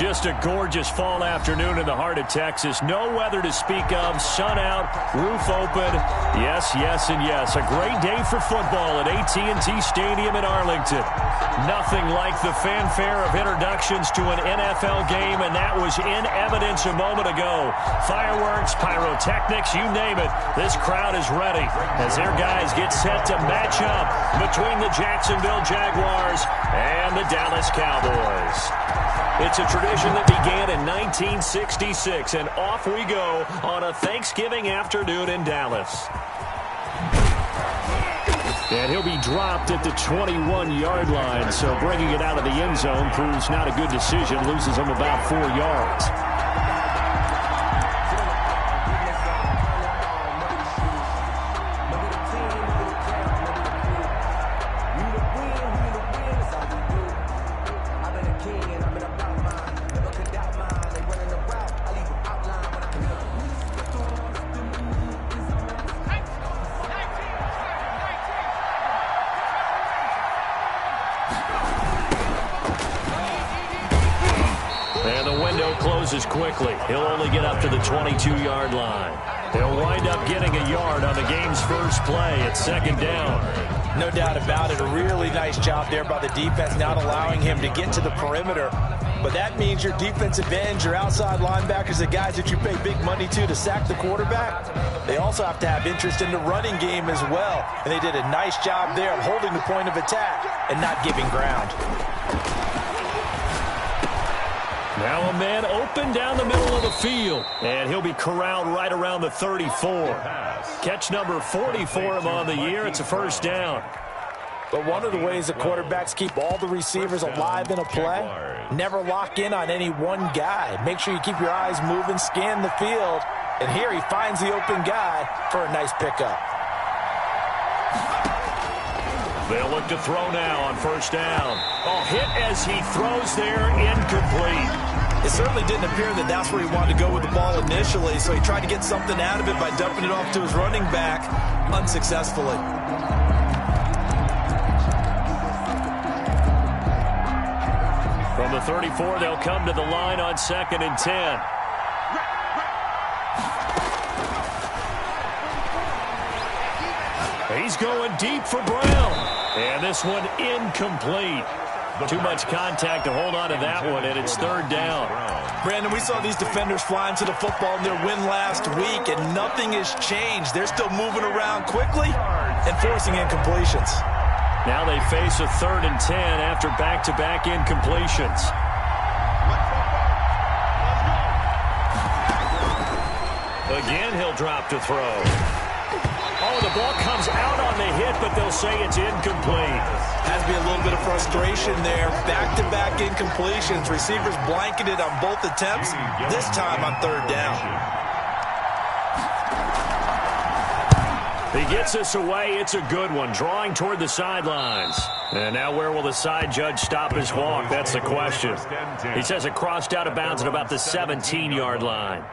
Just a gorgeous fall afternoon in the heart of Texas. No weather to speak of. Sun out, roof open. Yes, yes, and yes. A great day for football at AT&T Stadium in Arlington. Nothing like the fanfare of introductions to an NFL game, and that was in evidence a moment ago. Fireworks, pyrotechnics, you name it. This crowd is ready as their guys get set to match up between the Jacksonville Jaguars and the Dallas Cowboys. It's a tradition that began in 1966, and off we go on a Thanksgiving afternoon in Dallas. And he'll be dropped at the 21-yard line, so bringing it out of the end zone proves not a good decision. Loses him about 4 yards. Closes quickly. He'll only get up to the 22-yard line. He'll wind up getting a yard on the game's first play at second down. No doubt about it. A really nice job there by the defense, not allowing him to get to the perimeter. But that means your defensive ends, your outside linebackers, the guys that you pay big money to sack the quarterback, they also have to have interest in the running game as well. And they did a nice job there of holding the point of attack and not giving ground. Now a man open down the middle of the field, and he'll be corralled right around the 34. Catch number 40 for him on the year. It's a first down. But one of the ways the quarterbacks keep all the receivers alive in a play, never lock in on any one guy. Make sure you keep your eyes moving, scan the field, and here he finds the open guy for a nice pickup. They'll look to throw now on first down. Oh, hit as he throws there, incomplete. It certainly didn't appear that that's where he wanted to go with the ball initially, so he tried to get something out of it by dumping it off to his running back unsuccessfully. From the 34, they'll come to the line on 2nd and 10. He's going deep for Brown. And this one incomplete. Too much contact to hold on to that one, and it's third down. Brandon, we saw these defenders flying to the football in their win last week, and nothing has changed. They're still moving around quickly and forcing incompletions. Now they face a 3rd and 10 after back-to-back incompletions. Again, he'll drop to throw. Oh, the ball comes out on the hit, but they'll say it's incomplete. Has to be a little bit of frustration there. Back-to-back incompletions. Receivers blanketed on both attempts, this time on 3rd down. He gets us away. It's a good one, drawing toward the sidelines. And now where will the side judge stop his walk? That's the question. He says it crossed out of bounds at about the 17-yard line.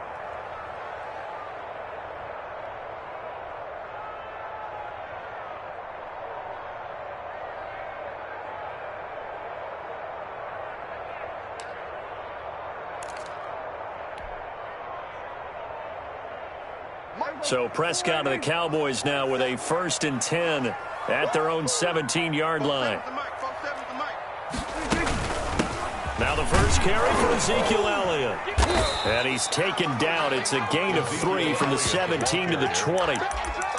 So Prescott and the Cowboys now with a 1st and 10 at their own 17-yard line. Now the first carry for Ezekiel Elliott. And he's taken down. It's a gain of 3 from the 17 to the 20.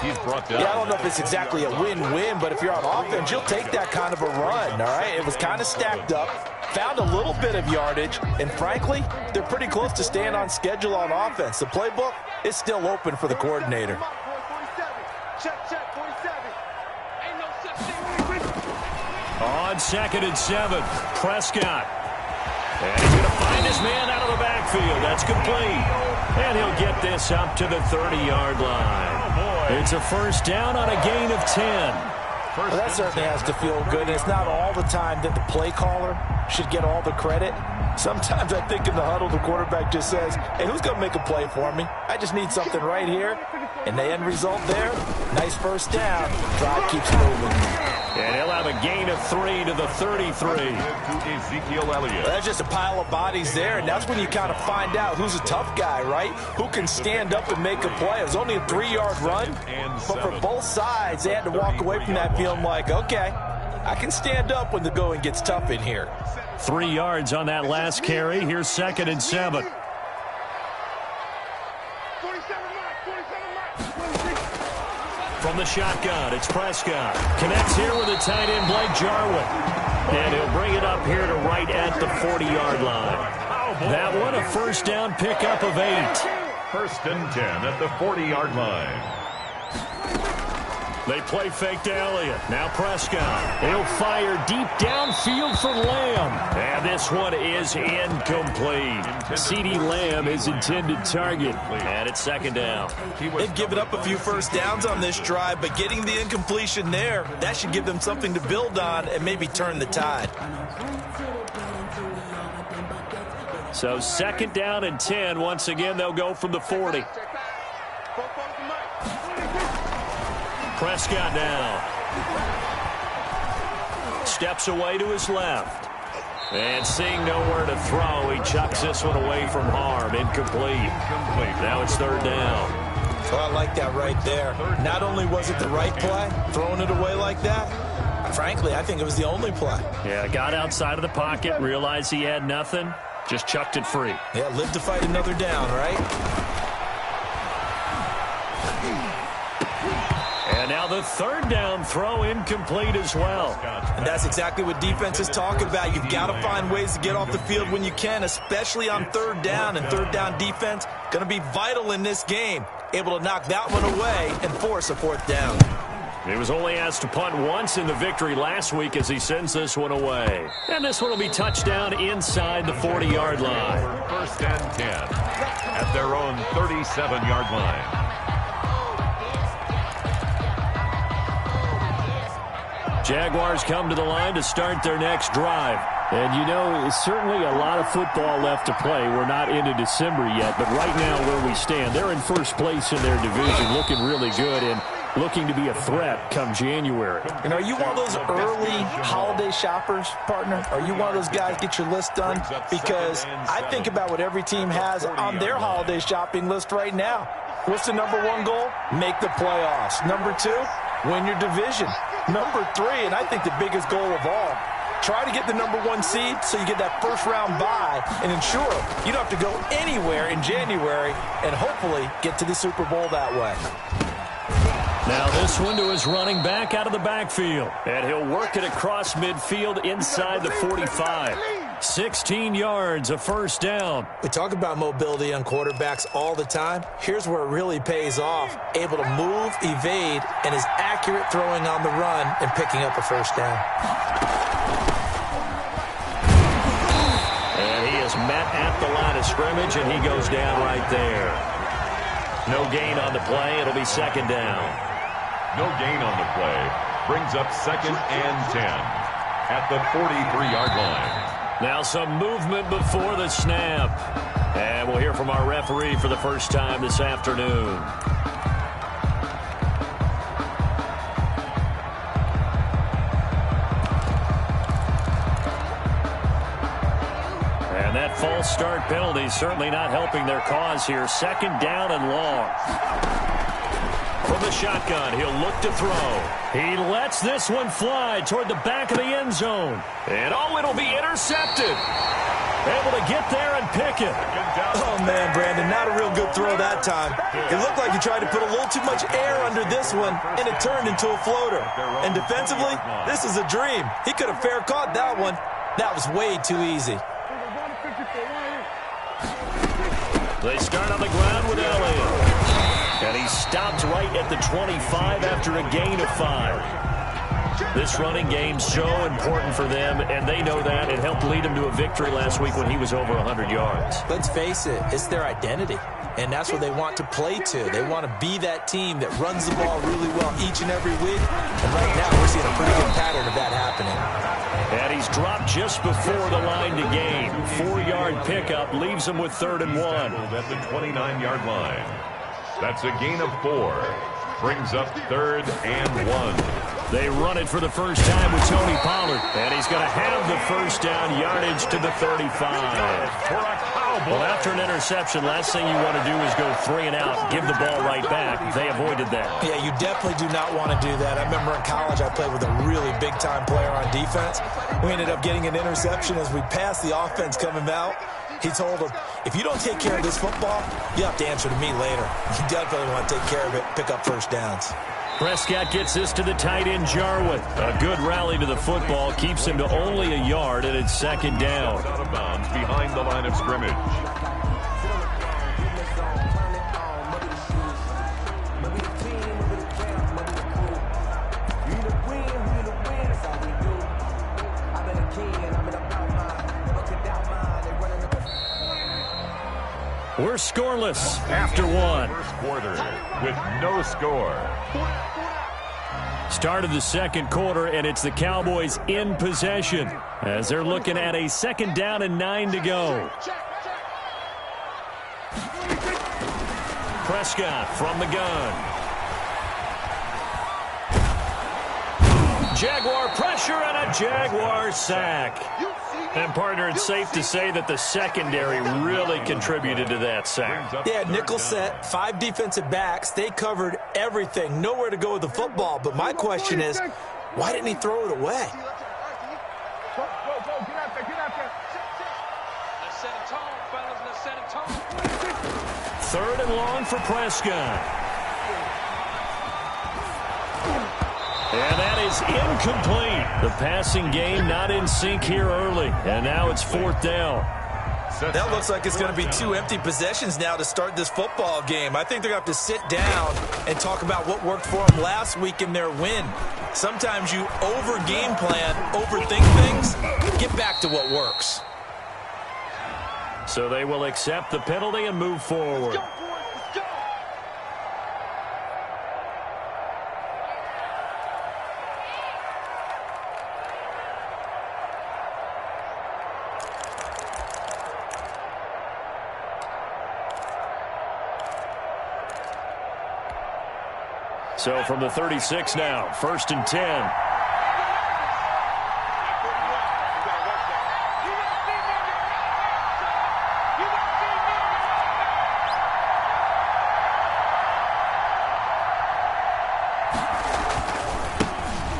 He's brought down. Yeah, I don't know if it's exactly a win-win, but if you're on offense, you'll take that kind of a run, all right? It was kind of stacked up, found a little bit of yardage, and frankly, they're pretty close to staying on schedule on offense. The playbook is still open for the coordinator. On 2nd and 7, Prescott. And he's going to find his man out of the backfield. That's complete. And he'll get this up to the 30-yard line. It's a first down on a gain of 10. Well, that certainly has to feel good. And it's not all the time that the play caller should get all the credit. Sometimes I think in the huddle, the quarterback just says, hey, who's going to make a play for me? I just need something right here. And the end result there, nice first down. Drive keeps moving. And he'll have a gain of 3 to the 33. That's just a pile of bodies there, and that's when you kind of find out who's a tough guy, right? Who can stand up and make a play. It was only a 3-yard run, but for both sides, they had to walk away from that feeling like, okay, I can stand up when the going gets tough in here. 3 yards on that last carry. Here's 2nd and 7. From the shotgun, it's Prescott. Connects here with a tight end, Blake Jarwin. And he'll bring it up here to right at the 40-yard line. That one, a first down pickup of 8. 1st and 10 at the 40-yard line. They play fake to Elliott. Now Prescott. He'll fire deep downfield for Lamb. And this one is incomplete. CeeDee Lamb is intended target. And it's 2nd down. They've given up a few first downs on this drive, but getting the incompletion there, that should give them something to build on and maybe turn the tide. So 2nd down and 10. Once again, they'll go from the 40. Prescott now. Steps away to his left. And seeing nowhere to throw, he chucks this one away from harm. Incomplete. Now it's 3rd down. So I like that right there. Not only was it the right play, throwing it away like that, frankly, I think it was the only play. Yeah, got outside of the pocket, realized he had nothing, just chucked it free. Yeah, live to fight another down, right? And now the 3rd down throw incomplete as well. And that's exactly what defenses talk about. You've got to find ways to get off the field when you can, especially on 3rd down. And 3rd down defense going to be vital in this game. Able to knock that one away and force a 4th down. He was only asked to punt once in the victory last week as he sends this one away. And this one will be touchdown inside the 40-yard line. 1st and 10 at their own 37-yard line. Jaguars come to the line to start their next drive. And, you know, certainly a lot of football left to play. We're not into December yet, but right now where we stand, they're in first place in their division, looking really good and looking to be a threat come January. And are you one of those early holiday shoppers, partner? Are you one of those guys get your list done? Because I think about what every team has on their holiday shopping list right now. What's the #1 goal? Make the playoffs. #2, win your division. #3, and I think the biggest goal of all, try to get the #1 seed so you get that first-round bye and ensure you don't have to go anywhere in January and hopefully get to the Super Bowl that way. Now this one to his running back out of the backfield. And he'll work it across midfield inside the 45. 16 yards, a first down. We talk about mobility on quarterbacks all the time. Here's where it really pays off. Able to move, evade, and is accurate throwing on the run and picking up a first down. And he is met at the line of scrimmage, and he goes down right there. No gain on the play. It'll be 2nd down. No gain on the play. Brings up 2nd and 10 at the 43-yard line. Now some movement before the snap. And we'll hear from our referee for the first time this afternoon. And that false start penalty certainly not helping their cause here. 2nd down and long. From the shotgun, he'll look to throw. He lets this one fly toward the back of the end zone. And it'll be intercepted. Able to get there and pick it. Oh, man, Brandon, not a real good throw that time. It looked like he tried to put a little too much air under this one, and it turned into a floater. And defensively, this is a dream. He could have fair caught that one. That was way too easy. They start on the ground with Elliott. And he stopped right at the 25 after a gain of 5. This running game so important for them, and they know that. It helped lead them to a victory last week when he was over 100 yards. Let's face it, it's their identity, and that's what they want to play to. They want to be that team that runs the ball really well each and every week, and right now we're seeing a pretty good pattern of that happening. And he's dropped just before the line to gain. 4-yard pickup leaves him with 3rd and 1. At the 29-yard line. That's a gain of 4. Brings up 3rd and 1. They run it for the first time with Tony Pollard. And he's going to have the first down, yardage to the 35. Well, after an interception, last thing you want to do is go 3 and out, give the ball right back. They avoided that. Yeah, you definitely do not want to do that. I remember in college I played with a really big-time player on defense. We ended up getting an interception as we passed the offense coming out. He told him, if you don't take care of this football, you have to answer to me later. You definitely want to take care of it, pick up first downs. Prescott gets this to the tight end, Jarwin. A good rally to the football keeps him to only a yard, and it's second down. Out of bounds behind the line of scrimmage. We're scoreless after one. First quarter with no score. Start of the second quarter, and it's the Cowboys in possession as they're looking at a second down and 9 to go. Prescott from the gun. Jaguar pressure and a Jaguar sack. And, partner, it's safe to say that the secondary really contributed to that sack. Yeah, nickel set, 5 defensive backs. They covered everything. Nowhere to go with the football. But my question is, why didn't he throw it away? Third and long for Prescott. And that is incomplete. The passing game not in sync here early. And now it's fourth down. That looks like it's going to be 2 empty possessions now to start this football game. I think they're going to have to sit down and talk about what worked for them last week in their win. Sometimes you over-game plan, overthink things. Get back to what works. So they will accept the penalty and move forward. So from the 36 now, first and 10.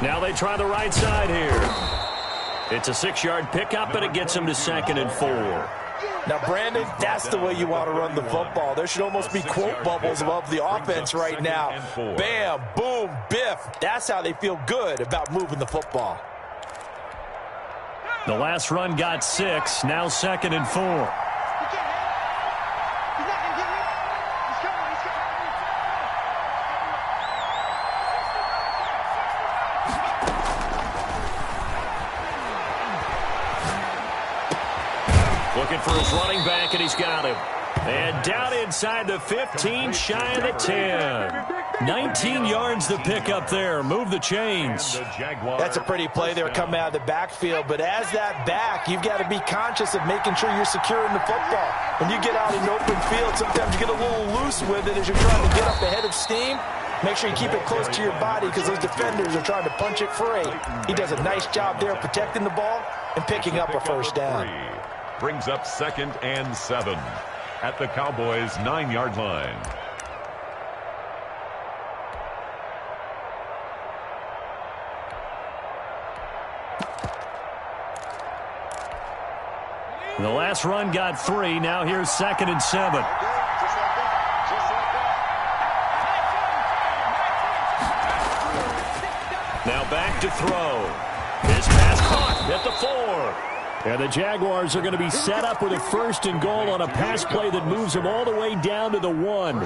Now they try the right side here. It's a 6-yard pickup, and it gets them to 2nd and 4. Now, Brandon, that's the way you want to run the football. There should almost be quote bubbles above the offense right now. Bam, boom, biff. That's how they feel good about moving the football. The last run got 6, now 2nd and 4. Looking for his running back, and he's got him. And down inside the 15, shy of the 10. 19 yards the pick up there. Move the chains. That's a pretty play there coming out of the backfield. But as that back, you've got to be conscious of making sure you're securing the football. When you get out in open field, sometimes you get a little loose with it as you're trying to get up ahead of steam. Make sure you keep it close to your body because those defenders are trying to punch it free. He does a nice job there protecting the ball and picking up a first down. Brings up 2nd and 7 at the Cowboys' 9-yard line. The last run got 3. Now here's 2nd and 7. Now back to throw. His pass caught at the 4. And the Jaguars are going to be set up with a 1st and goal on a pass play that moves them all the way down to the 1.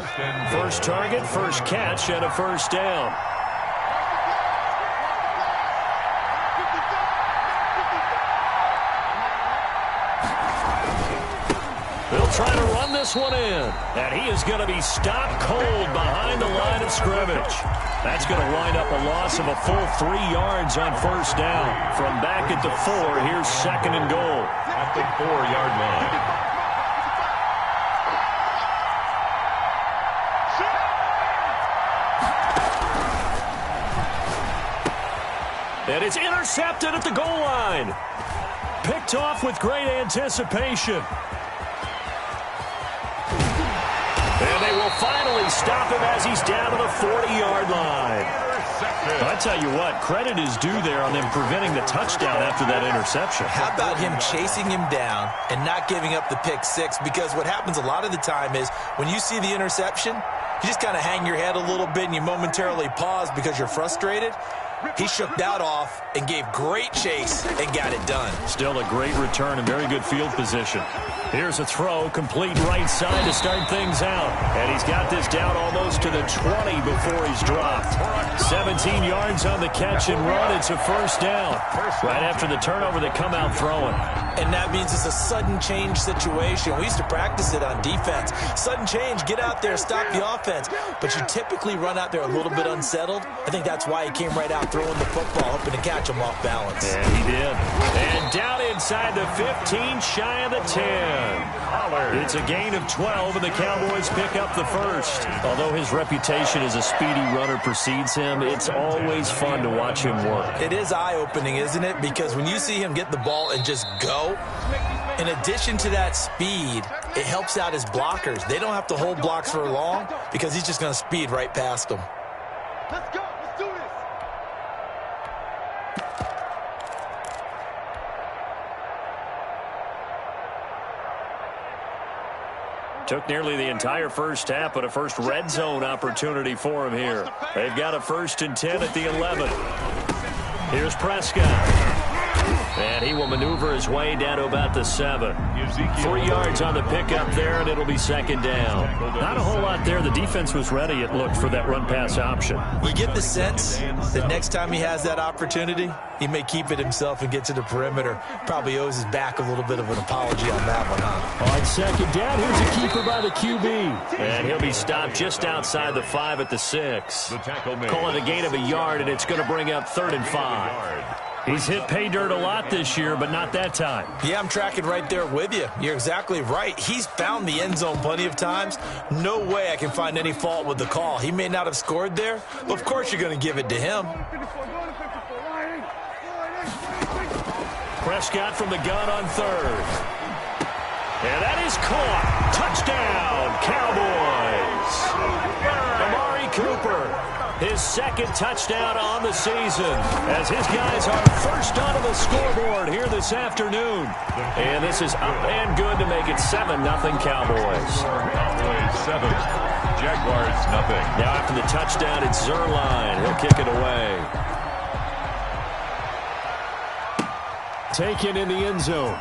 First target, first catch, and a first down. They'll try to run this one in. And he is going to be stopped cold behind the line of scrimmage. That's going to wind up a loss of a full 3 yards on first down. From back at the 4, here's 2nd and goal. At the 4-yard line. And it's intercepted at the goal line. Picked off with great anticipation. And they will finally stop him as he's down to the 40-yard line. I tell you what, credit is due there on them preventing the touchdown after that interception. How about him chasing him down and not giving up the pick six? Because what happens a lot of the time is when you see the interception, you just kind of hang your head a little bit and you momentarily pause because you're frustrated. He shook that off and gave great chase and got it done. Still a great return and very good field position. Here's a throw, complete right side to start things out. And he's got this down almost to the 20 before he's dropped. 17 yards on the catch and run. It's a first down. Right after the turnover, they come out throwing. And that means it's a sudden change situation. We used to practice it on defense. Sudden change, get out there, stop the offense. But you typically run out there a little bit unsettled. I think that's why he came right out throwing the football, hoping to catch him off balance. And he did. And down inside the 15, shy of the 10. It's a gain of 12, and the Cowboys pick up the first. Although his reputation as a speedy runner precedes him, it's always fun to watch him work. It is eye-opening, isn't it? Because when you see him get the ball and just go, in addition to that speed, it helps out his blockers. They don't have to hold blocks for long because he's just going to speed right past them. Let's go. Let's do this. Took nearly the entire first half, but a first red zone opportunity for him here. They've got a 1st and 10 at the 11. Here's Prescott. And he will maneuver his way down to about the 7. 3 yards on the pickup there, and it'll be 2nd down. Not a whole lot there. The defense was ready, it looked, for that run-pass option. You get the sense that next time he has that opportunity, he may keep it himself and get to the perimeter. Probably owes his back a little bit of an apology on that one, huh? On 2nd down, here's a keeper by the QB. And he'll be stopped just outside the 5 at the 6. Call it a gain of a yard, and it's going to bring up 3rd and 5. He's hit pay dirt a lot this year, but not that time. Yeah, I'm tracking right there with you. You're exactly right. He's found the end zone plenty of times. No way I can find any fault with the call. He may not have scored there, but of course you're going to give it to him. Prescott from the gun on 3rd. And that is caught. Touchdown, Cowboys. Amari Cooper. His 2nd touchdown on the season as his guys are first onto the scoreboard here this afternoon. And this is up and good to make it 7-0 Cowboys. Cowboys 7, Jaguars nothing. Now after the touchdown, it's Zerline. He'll kick it away. Taken in the end zone.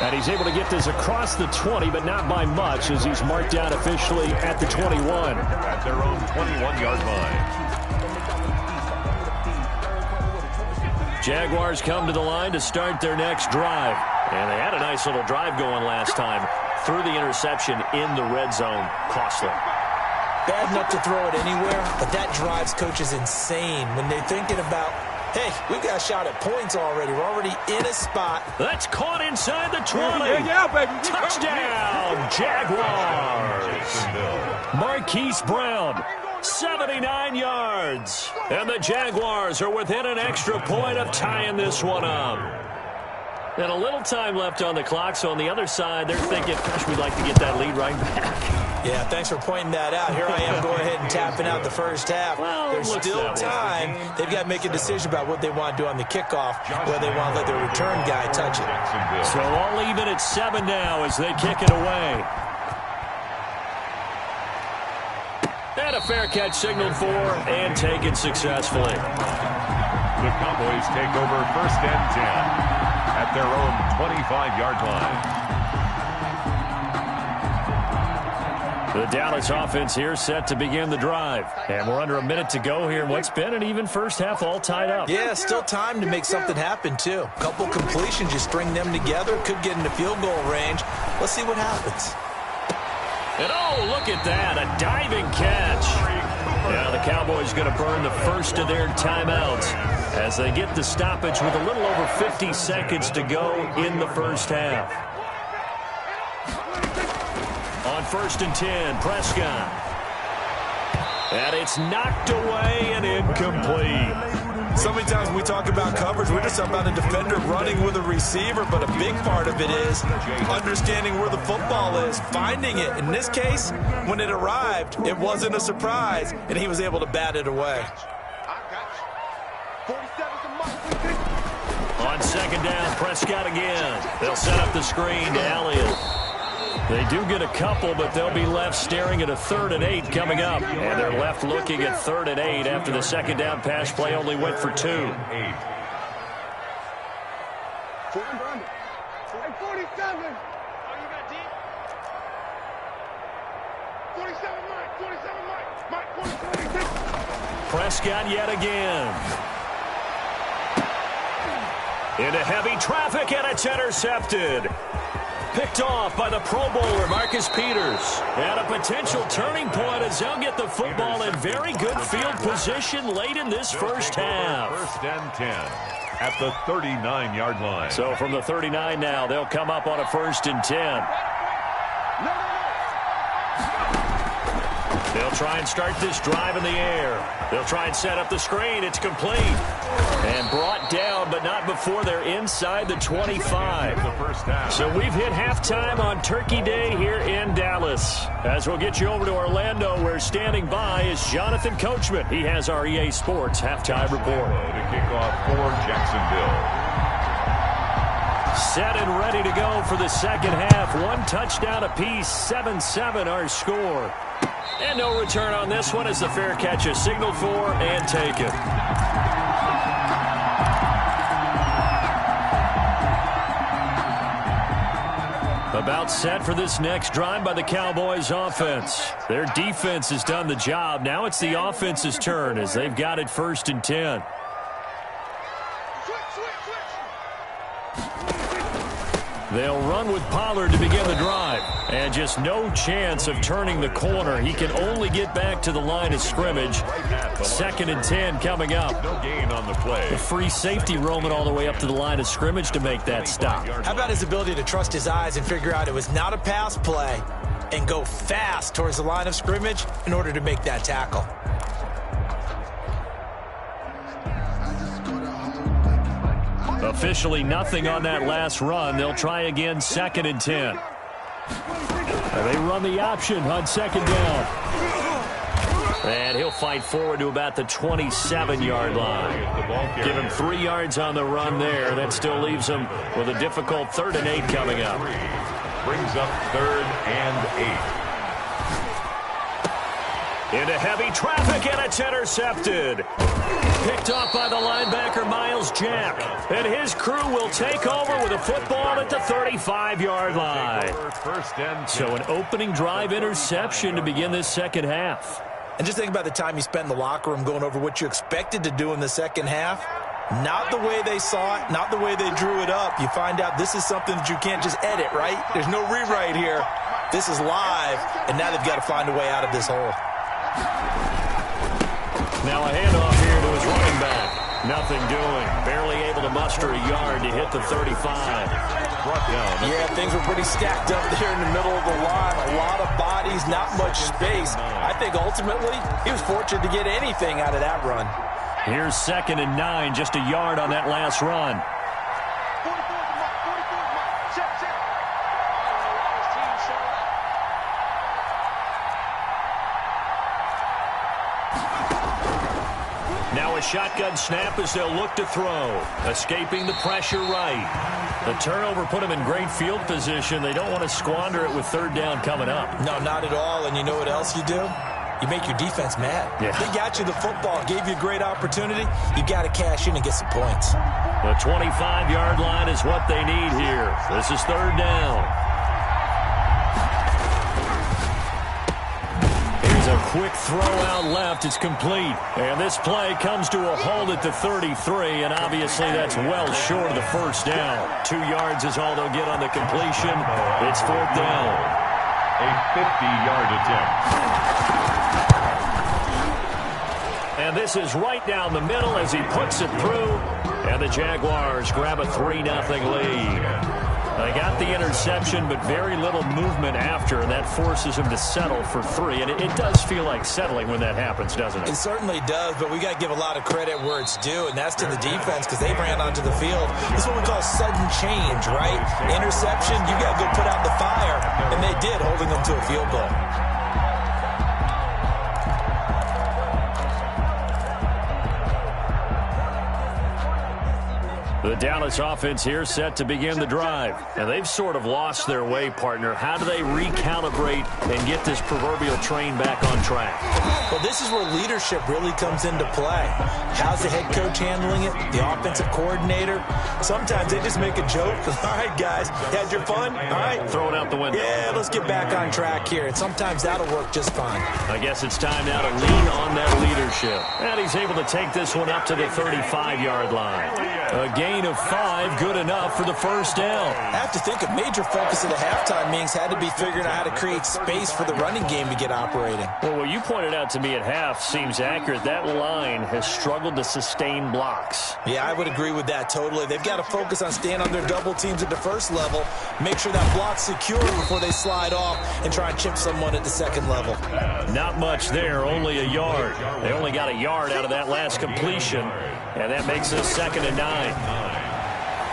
And he's able to get this across the 20, but not by much, as he's marked down officially at the 21. At their own 21-yard line. Jaguars come to the line to start their next drive. And they had a nice little drive going last time. Threw the interception in the red zone. Costly. Bad enough to throw it anywhere, but that drives coaches insane when they're thinking about, hey, we've got a shot at points already. We're already in a spot. That's caught inside the 20. Yeah, baby. Touchdown, Jaguars. Marquise Brown, 79 yards. And the Jaguars are within an extra point of tying this one up. And a little time left on the clock, so on the other side, they're thinking, gosh, we'd like to get that lead right back. Yeah, thanks for pointing that out. Here I am going ahead and tapping out the first half. Well, there's still time. They've got to make a decision about what they want to do on the kickoff, whether they want to let their return guy touch it. So all even at 7 now as they kick it away. And a fair catch signaled for and taken successfully. The Cowboys take over 1st and 10 at their own 25-yard line. The Dallas offense here set to begin the drive. And we're under a minute to go here in what's been an even first half, all tied up. Yeah, still time to make something happen, too. A couple completions, you string them together, could get into field goal range. Let's see what happens. And oh, look at that, a diving catch. Now the Cowboys going to burn the first of their timeouts as they get the stoppage with a little over 50 seconds to go in the first half. On 1st and 10, Prescott. And it's knocked away and incomplete. So many times when we talk about coverage, we're just talking about a defender running with a receiver, but a big part of it is understanding where the football is, finding it. In this case, when it arrived, it wasn't a surprise, and he was able to bat it away. On second down, Prescott again. They'll set up the screen to Elliott. They do get a couple, but they'll be left staring at a 3rd and 8 coming up. And they're left looking at 3rd and 8 after the second down pass play only went for 2. 47. 47, Mike. 47, Prescott yet again. Into heavy traffic, and it's intercepted. Picked off by the Pro Bowler, Marcus Peters. And a potential turning point as they'll get the football in very good field position late in this first half. 1st and 10 at the 39-yard line. So from the 39 now, they'll come up on a 1st and 10. They'll try and start this drive in the air. They'll try and set up the screen. It's complete. And brought down, but not before they're inside the 25. So we've hit halftime on Turkey Day here in Dallas. As we'll get you over to Orlando, where standing by is Jonathan Coachman. He has our EA Sports halftime report. To kick off for Jacksonville. Set and ready to go for the second half. 1 touchdown apiece, 7-7 our score. And no return on this one as the fair catch is signaled for and taken. About set for this next drive by the Cowboys offense. Their defense has done the job. Now it's the offense's turn as they've got it 1st and 10. They'll run with Pollard to begin the drive. And just no chance of turning the corner. He can only get back to the line of scrimmage. 2nd and 10 coming up. No gain on the play. The free safety roaming all the way up to the line of scrimmage to make that stop. How about his ability to trust his eyes and figure out it was not a pass play and go fast towards the line of scrimmage in order to make that tackle? Officially nothing on that last run. They'll try again 2nd and 10. They run the option on 2nd down. And he'll fight forward to about the 27-yard line. Give him 3 yards on the run there. That still leaves him with a difficult 3rd and 8 coming up. Brings up 3rd and 8. Into heavy traffic, and it's intercepted. Picked off by the linebacker, Miles Jack. And his crew will take over with a football at the 35-yard line. So an opening drive interception to begin this second half. And just think about the time you spent in the locker room going over what you expected to do in the second half. Not the way they saw it, not the way they drew it up. You find out this is something that you can't just edit, right? There's no rewrite here. This is live, and now they've got to find a way out of this hole. Now a handoff here to his running back. Nothing doing. Barely able to muster a yard to hit the 35. Brought down. Yeah, things were pretty stacked up there in the middle of the line. A lot of bodies, not much space. I think ultimately he was fortunate to get anything out of that run. Here's 2nd and 9, just a yard on that last run. Now a shotgun snap as they'll look to throw. Escaping the pressure right. The turnover put them in great field position. They don't want to squander it with 3rd down coming up. No, not at all. And you know what else you do? You make your defense mad. Yeah. They got you the football, gave you a great opportunity. You got to cash in and get some points. The 25-yard line is what they need here. This is 3rd down. Here's a quick throw out left. It's complete. And this play comes to a halt at the 33, and obviously that's well short of the 1st down. 2 yards is all they'll get on the completion. It's 4th down. A 50-yard attempt. And this is right down the middle as he puts it through. And the Jaguars grab a 3-0 lead. They got the interception, but very little movement after, and that forces him to settle for 3. And it does feel like settling when that happens, doesn't it? It certainly does, but we got to give a lot of credit where it's due, and that's to the defense because they ran onto the field. This is what we call sudden change, right? Interception, you got to go put out the fire, and they did, holding them to a field goal. The Dallas offense here set to begin the drive. And they've sort of lost their way, partner. How do they recalibrate and get this proverbial train back on track? Well, this is where leadership really comes into play. How's the head coach handling it? The offensive coordinator? Sometimes they just make a joke. All right, guys, you had your fun? All right. Throw it out the window. Yeah, let's get back on track here. And sometimes that'll work just fine. I guess it's time now to lean on that leadership. And he's able to take this one up to the 35-yard line. A gain of 5, good enough for the first down. I have to think a major focus of the halftime meetings had to be figuring out how to create space for the running game to get operating. Well, what you pointed out to me at half seems accurate. That line has struggled to sustain blocks. Yeah, I would agree with that totally. They've got to focus on staying on their double teams at the first level, make sure that block's secure before they slide off and try and chip someone at the second level. Not much there, only a yard. They only got a yard out of that last completion, and that makes it 2nd and 9.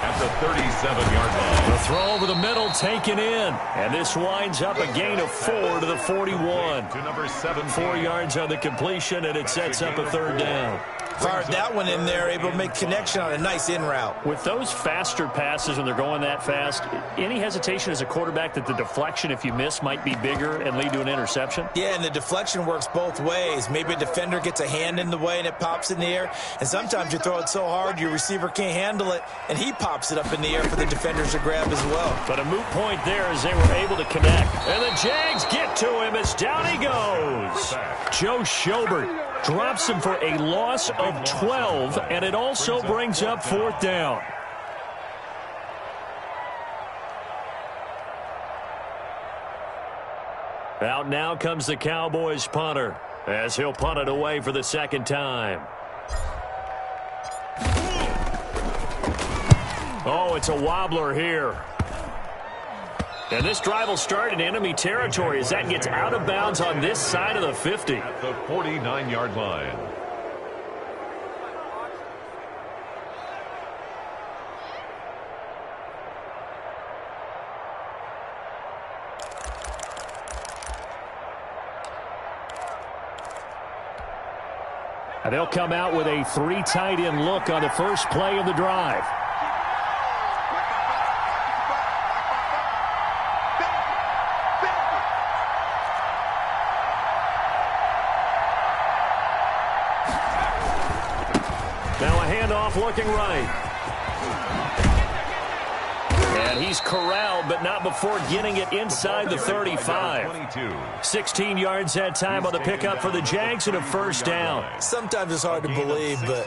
At the 37-yard line. The throw over the middle taken in. And this winds up a gain of 4 to the 41. To number 7. 4 yards on the completion, and it sets up a 3rd down. Fired that one in there, able to make connection on a nice in route. With those faster passes when they're going that fast, any hesitation as a quarterback that the deflection, if you miss, might be bigger and lead to an interception? Yeah, and the deflection works both ways. Maybe a defender gets a hand in the way and it pops in the air. And sometimes you throw it so hard your receiver can't handle it, and he pops it up in the air for the defenders to grab as well. But a moot point there as they were able to connect. And the Jags get to him as down he goes. Joe Schobert drops him for a loss of 12, and it also brings up 4th down. Out now comes the Cowboys punter as he'll punt it away for the 2nd time. Oh, it's a wobbler here. And this drive will start in enemy territory as that gets out of bounds on this side of the 50. At the 49-yard line. And they'll come out with a 3 tight end look on the first play of the drive. Looking right. And he's corralled, but not before getting it inside the 35. 16 yards that time on the pickup for the Jags and a 1st down. Sometimes it's hard to believe, but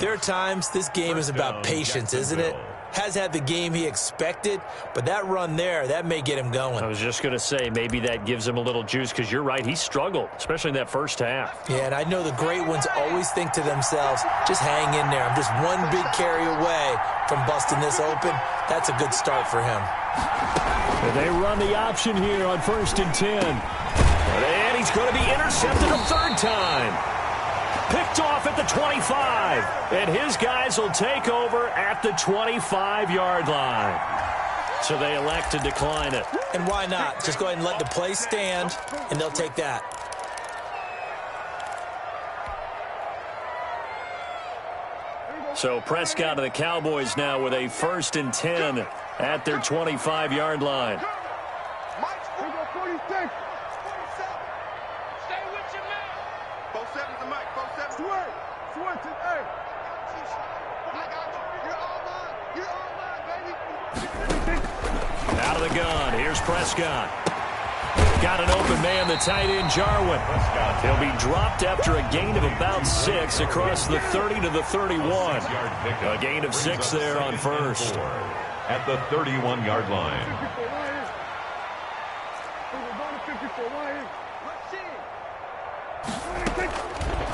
there are times this game is about patience, isn't it? Has had the game he expected, but that run there, that may get him going. I was just going to say, maybe that gives him a little juice because you're right, he struggled, especially in that first half. Yeah, and I know the great ones always think to themselves, just hang in there. I'm just one big carry away from busting this open. That's a good start for him. And they run the option here on 1st and 10. And he's going to be intercepted a 3rd time. Picked off at the 25, and his guys will take over at the 25-yard line. So they elect to decline it. And why not? Just go ahead and let the play stand, and they'll take that. So Prescott and the Cowboys now with a 1st and 10 at their 25-yard line. Out of the gun, here's Prescott. Got an open man, the tight end, Jarwin. He'll be dropped after a gain of about 6 across the 30 to the 31. A gain of 6 there on 1st. At the 31-yard line.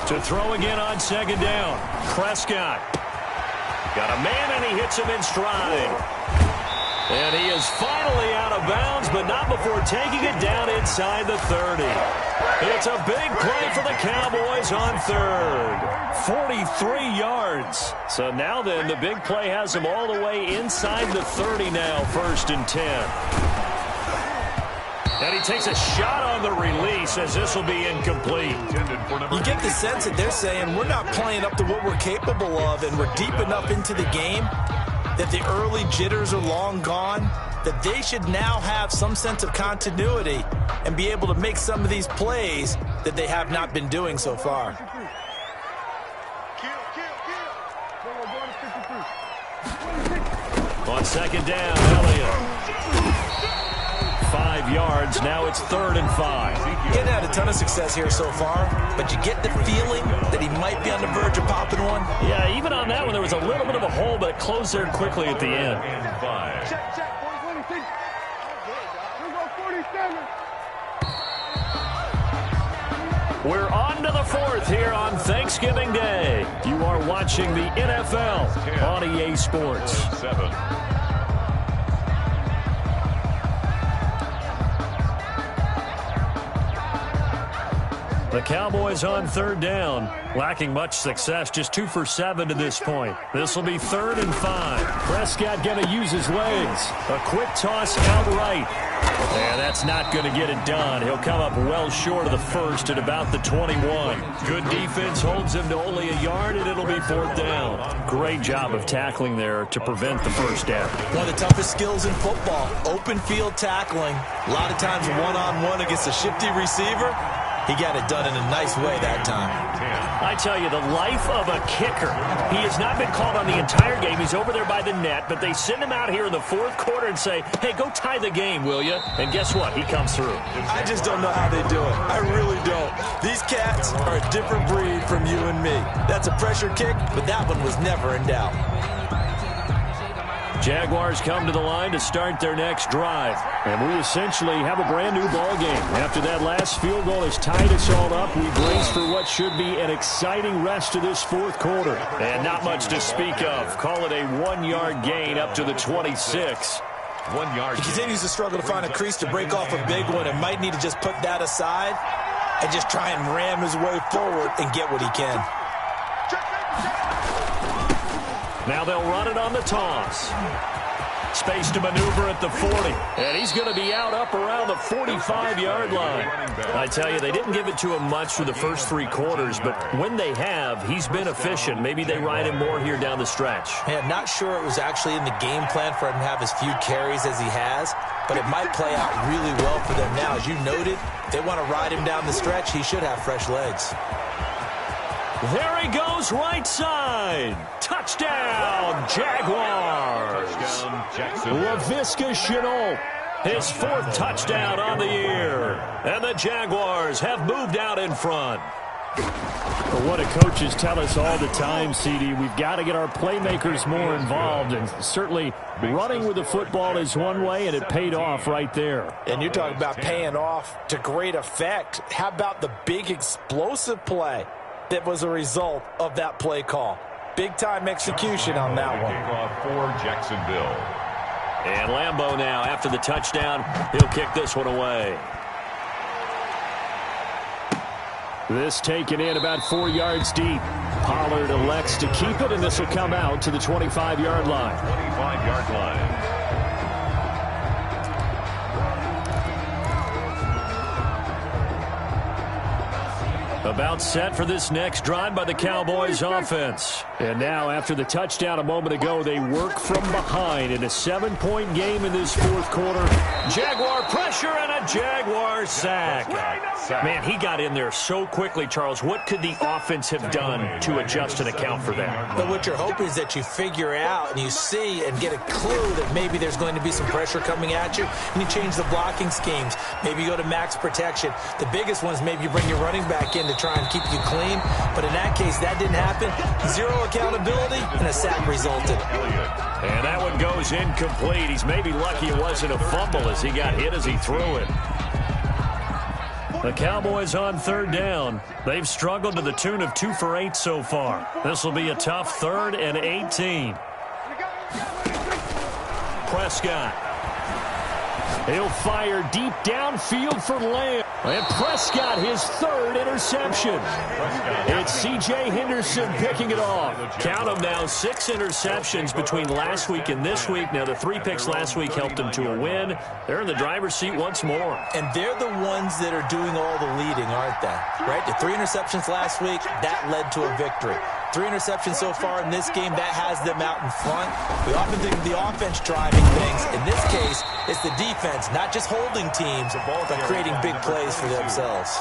To throw again on 2nd down. Prescott. Got a man, and he hits him in stride. And he is finally out of bounds, but not before taking it down inside the 30. It's a big play for the Cowboys on third. 43 yards. So now then, the big play has them all the way inside the 30 now, 1st and 10. And he takes a shot on the release as this will be incomplete. You get the sense that they're saying we're not playing up to what we're capable of, and we're deep enough into the game that the early jitters are long gone, that they should now have some sense of continuity and be able to make some of these plays that they have not been doing so far. On 2nd down, Elliott. 5 yards. Now it's 3rd and 5. Getting had a ton of success here so far, but you get the feeling that he might be on the verge of popping one. Yeah, even on that one, there was a little bit of a hole, but it closed there quickly at the end. Check, 46. Here goes 47. We're on to the 4th here on Thanksgiving Day. You are watching the NFL on EA Sports. 7. The Cowboys on 3rd down, lacking much success, just 2 for 7 to this point. This will be 3rd and 5. Prescott going to use his legs. A quick toss outright. And that's not going to get it done. He'll come up well short of the 1st at about the 21. Good defense holds him to only a yard, and it'll be 4th down. Great job of tackling there to prevent the 1st down. One of the toughest skills in football, open field tackling. A lot of times one-on-one against a shifty receiver. He got it done in a nice way that time. I tell you, the life of a kicker. He has not been called on the entire game. He's over there by the net, but they send him out here in the 4th quarter and say, hey, go tie the game, will you? And guess what? He comes through. I just don't know how they do it. I really don't. These cats are a different breed from you and me. That's a pressure kick, but that one was never in doubt. Jaguars come to the line to start their next drive. And we essentially have a brand new ball game. After that last field goal has tied us all up, we brace for what should be an exciting rest of this 4th quarter. And not much to speak of. Call it a 1-yard gain up to the 26. 1 yard. He continues to struggle to find a crease to break off a big one and might need to just put that aside and just try and ram his way forward and get what he can. Now they'll run it on the toss. Space to maneuver at the 40. And he's going to be out up around the 45-yard line. I tell you, they didn't give it to him much through the first 3 quarters, but when they have, he's been efficient. Maybe they ride him more here down the stretch. Hey, I'm not sure it was actually in the game plan for him to have as few carries as he has, but it might play out really well for them now. As you noted, if they want to ride him down the stretch, he should have fresh legs. There he goes, right side. Touchdown, Jaguars. Laviska Shenault, his 4th touchdown on the year. And the Jaguars have moved out in front. What do coaches tell us all the time, CD? We've got to get our playmakers more involved, and certainly running with the football is one way, and it paid off right there. And you're talking about paying off to great effect. How about the big explosive play that was a result of that play call? Big-time execution on that one. Kickoff for Jacksonville. And Lambeau now, after the touchdown, he'll kick this one away. This taken in about 4 yards deep. Pollard elects to keep it, and this will come out to the 25-yard line. 25-yard line. About set for this next drive by the Cowboys offense. And now, after the touchdown a moment ago, they work from behind in a 7-point game in this 4th quarter. Jaguar pressure and a Jaguar sack. Man, he got in there so quickly, Charles. What could the offense have done to adjust and account for that? But what you're hoping is that you figure out and you see and get a clue that maybe there's going to be some pressure coming at you, and you change the blocking schemes. Maybe you go to max protection. The biggest one is maybe you bring your running back in to try and keep you clean. But in that case, that didn't happen. 0 accountability, and a sack resulted. And that one goes incomplete. He's maybe lucky it wasn't a fumble as he got hit as he threw it. The Cowboys on 3rd down. They've struggled to the tune of 2 for 8 so far. This will be a tough 3rd and 18. Prescott. He'll fire deep downfield for Lamb. And Prescott, his third interception. It's C.J. Henderson picking it off. Count them now, 6 interceptions between last week and this week. Now, the 3 picks last week helped them to a win. They're in the driver's seat once more. And they're the ones that are doing all the leading, aren't they? Right? The 3 interceptions last week, that led to a victory. 3 interceptions so far in this game, that has them out in front. We often think of the offense driving things. In this case, it's the defense, not just holding teams, but creating big plays for themselves.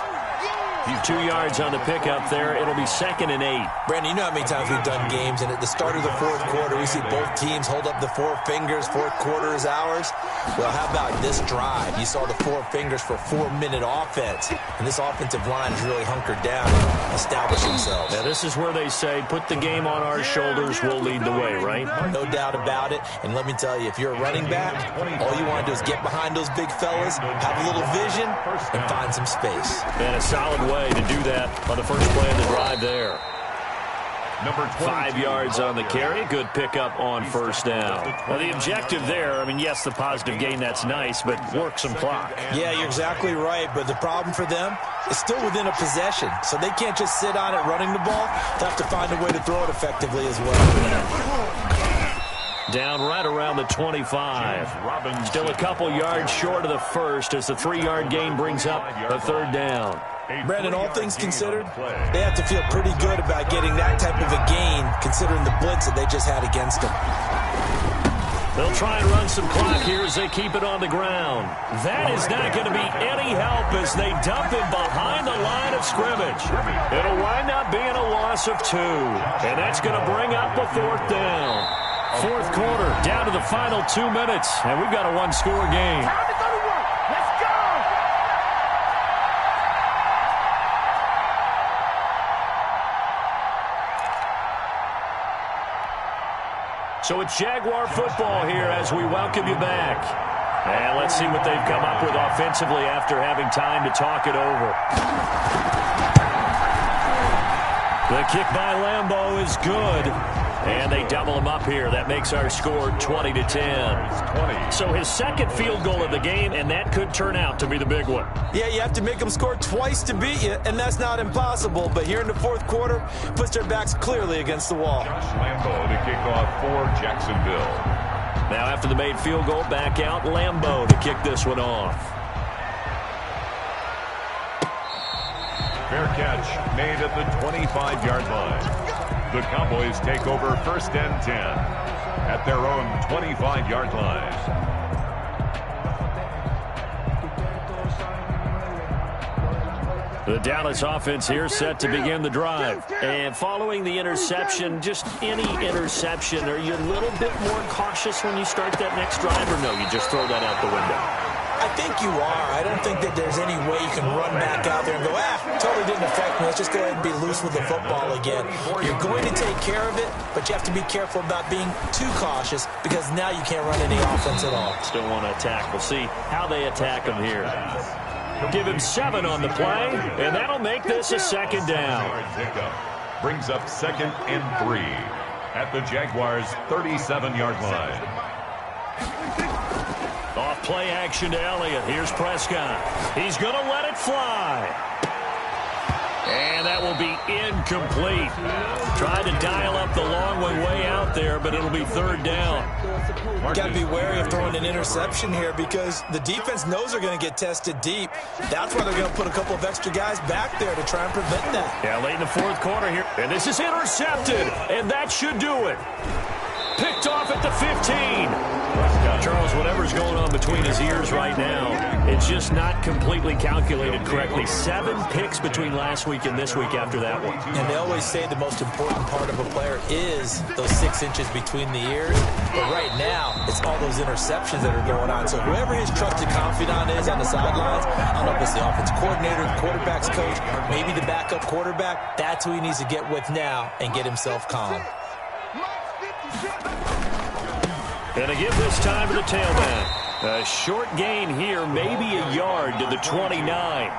2 yards on the pickup there. It'll be 2nd and 8. Brandon, you know how many times we've done games, and at the start of the fourth quarter, we see both teams hold up the 4 fingers, fourth quarter is ours. Well, how about this drive? You saw the 4 fingers for 4-minute offense, and this offensive line is really hunkered down and established themselves. Now, this is where they say, put the game on our shoulders, we'll lead the way, right? No doubt about it, and let me tell you, if you're a running back, all you want to do is get behind those big fellas, have a little vision, and find some space. And a solid way to do that on the first play of the drive there. Number 5 yards on the carry. Good pickup on first down. Well, the objective there, I mean, yes, the positive gain, that's nice, but work some clock. Yeah, you're exactly right, but the problem for them is still within a possession, so they can't just sit on it running the ball. They have to find a way to throw it effectively as well. Down right around the 25. Still a couple yards short of the first as the 3-yard gain brings up a third down. Brandon, all things considered, they have to feel pretty good about getting that type of a gain considering the blitz that they just had against them. They'll try and run some clock here as they keep it on the ground. That is not going to be any help as they dump him behind the line of scrimmage. It'll wind up being a loss of 2, and that's going to bring up a 4th down. Fourth quarter, down to the final 2 minutes, and we've got a 1-score game. Let's go! So it's Jaguar football here as we welcome you back. And let's see what they've come up with offensively after having time to talk it over. The kick by Lambeau is good. And they double him up here. That makes our score 20-10. So his second field goal of the game, and that could turn out to be the big one. Yeah, you have to make them score twice to beat you, and that's not impossible. But here in the fourth quarter, puts their backs clearly against the wall. Lambeau to kick off for Jacksonville. Now after the made field goal, back out Lambeau to kick this one off. Fair catch made at the 25-yard line. The Cowboys take over 1st and 10 at their own 25-yard line. The Dallas offense here set to begin the drive. And following the interception, just any interception, are you a little bit more cautious when you start that next drive, or no, you just throw that out the window? I think you are. I don't think that there's any way you can run back out there and go, totally didn't affect me. Let's just go ahead and be loose with the football again. You're going to take care of it, but you have to be careful about being too cautious because now you can't run any offense at all. Still want to attack. We'll see how they attack him here. Give him 7 on the play, and that'll make this a 2nd down. Brings up 2nd and 3 at the Jaguars' 37-yard line. Off play action to Elliott. Here's Prescott. He's going to let it fly. And that will be incomplete. Tried to dial up the long way out there, but it'll be 3rd down. Got to be wary of throwing an interception here because the defense knows they're going to get tested deep. That's why they're going to put a couple of extra guys back there to try and prevent that. Yeah, late in the fourth quarter here. And this is intercepted, and that should do it. Picked off at the 15. Charles, whatever's going on between his ears right now, it's just not completely calculated correctly. 7 picks between last week and this week after that one. And they always say the most important part of a player is those 6 inches between the ears. But right now, it's all those interceptions that are going on. So whoever his trusted confidant is on the sidelines, I don't know if it's the offensive coordinator, the quarterback's coach, maybe the backup quarterback, that's who he needs to get with now and get himself calm. And to give this time to the tailback. A short gain here, maybe a yard to the 29.